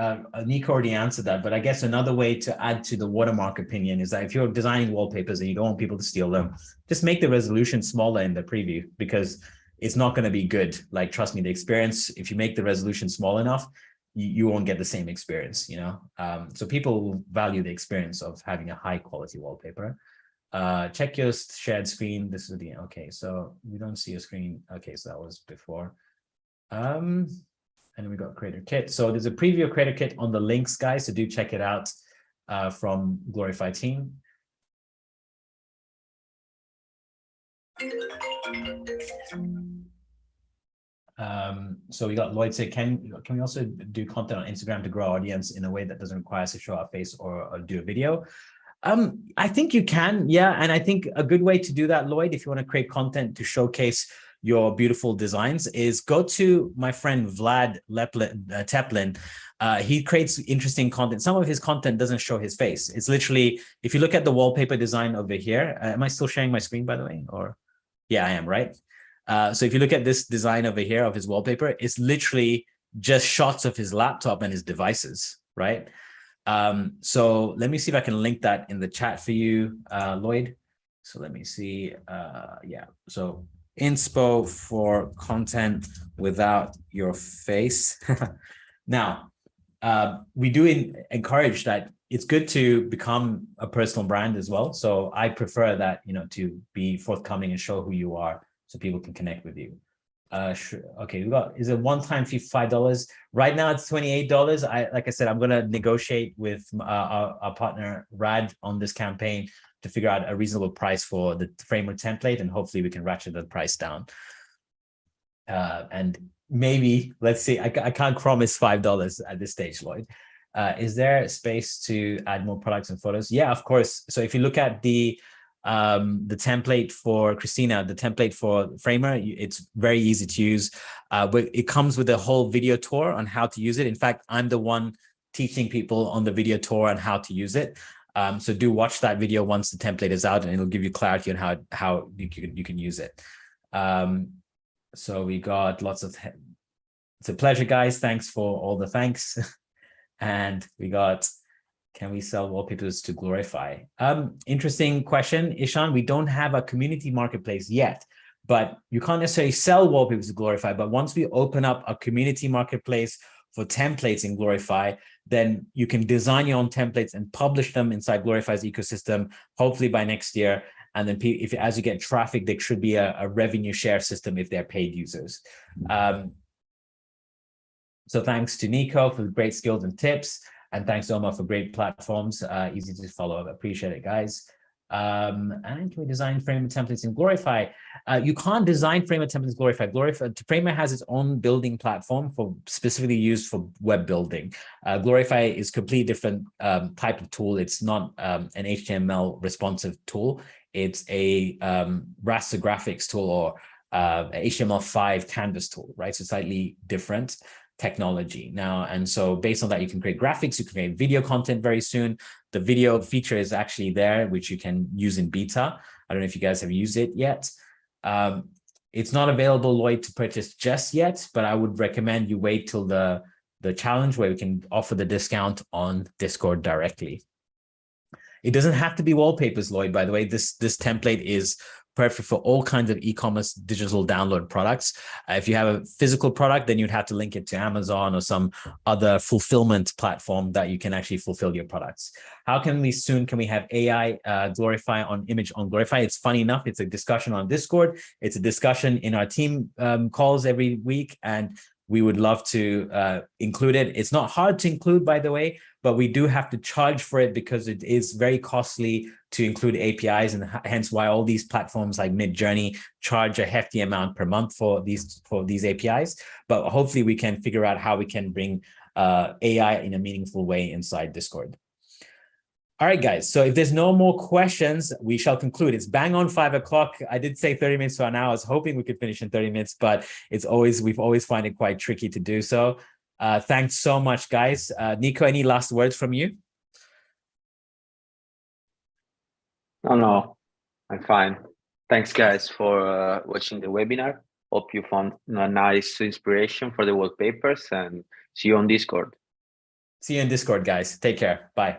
Nico already answered that, but I guess another way to add to the watermark opinion is that if you're designing wallpapers and you don't want people to steal them, just make the resolution smaller in the preview, because it's not going to be good. Like, trust me, the experience, if you make the resolution small enough, you won't get the same experience, So people will value the experience of having a high quality wallpaper. Check your shared screen. This is okay, so we don't see a screen. Okay, so that was before. And we got Creator Kit. So there's a preview of Creator Kit on the links, guys. So do check it out from Glorified Team. So we got Lloyd say, can we also do content on Instagram to grow our audience in a way that doesn't require us to show our face or do a video? I think you can, yeah. And I think a good way to do that, Lloyd, if you want to create content to showcase your beautiful designs, is go to my friend Vlad Teplin. He creates interesting content. Some of his content doesn't show his face. It's literally, if you look at the wallpaper design over here, am I still sharing my screen, by the way? Or yeah, I am, right? So if you look at this design over here of his wallpaper, it's literally just shots of his laptop and his devices, right? So let me see if I can link that in the chat for you, Lloyd. So let me see. Yeah. So inspo for content without your face. Now, we do encourage that it's good to become a personal brand as well. So I prefer that, you know, to be forthcoming and show who you are so people can connect with you. Sure. Okay, we got, is it one-time fee $5? Right now it's $28. Like I said, I'm gonna negotiate with our partner Rad on this campaign to figure out a reasonable price for the framework template, and hopefully we can ratchet the price down. And maybe, let's see, I can't promise $5 at this stage, Lloyd. Is there space to add more products and photos? Yeah, of course. So if you look at the template for Christina, the template for Framer, it's very easy to use. But it comes with a whole video tour on how to use it. In fact, I'm the one teaching people on the video tour on how to use it. So do watch that video once the template is out, and it'll give you clarity on how you can use it. So we got lots of, it's a pleasure, guys. Thanks for all the thanks. And we got, can we sell wallpapers to Glorify? Interesting question, Ishan. We don't have a community marketplace yet, but you can't necessarily sell wallpapers to Glorify. But once we open up a community marketplace for templates in Glorify, then you can design your own templates and publish them inside Glorify's ecosystem, hopefully by next year. And then as you get traffic, there should be a revenue share system if they're paid users. So thanks to Nico for the great skills and tips. And thanks to Omar for great platforms. Easy to follow. Appreciate it, guys. And can we design Framer templates in Glorify? You can't design Framer templates in Glorify. Framer has its own building platform for specifically used for web building. Glorify is completely different type of tool. It's not an HTML responsive tool. It's a raster graphics tool or HTML5 canvas tool, right? So slightly different technology now. And so based on that, you can create graphics, you can create video content very soon. The video feature is actually there, which you can use in beta. I don't know if you guys have used it yet. It's not available, Lloyd, to purchase just yet, but I would recommend you wait till the challenge where we can offer the discount on Discord directly. It doesn't have to be wallpapers, Lloyd, by the way. This template is perfect for all kinds of e-commerce digital download products. If you have a physical product, then you'd have to link it to Amazon or some other fulfillment platform that you can actually fulfill your products. How can we have AI Glorify on image on Glorify? It's funny enough, it's a discussion on Discord. It's a discussion in our team calls every week, and we would love to include it. It's not hard to include, by the way, but we do have to charge for it because it is very costly to include APIs, and hence why all these platforms like Midjourney charge a hefty amount per month for these APIs. But hopefully we can figure out how we can bring AI in a meaningful way inside Discord. All right, guys. So if there's no more questions, we shall conclude. It's bang on 5 o'clock. I did say 30 minutes to an hour. I was hoping we could finish in 30 minutes, but we've always find it quite tricky to do so. Thanks so much, guys. Nico, any last words from you? No, I'm fine. Thanks, guys, for watching the webinar. Hope you found a nice inspiration for the wallpapers, and see you on Discord. See you in Discord, guys. Take care. Bye.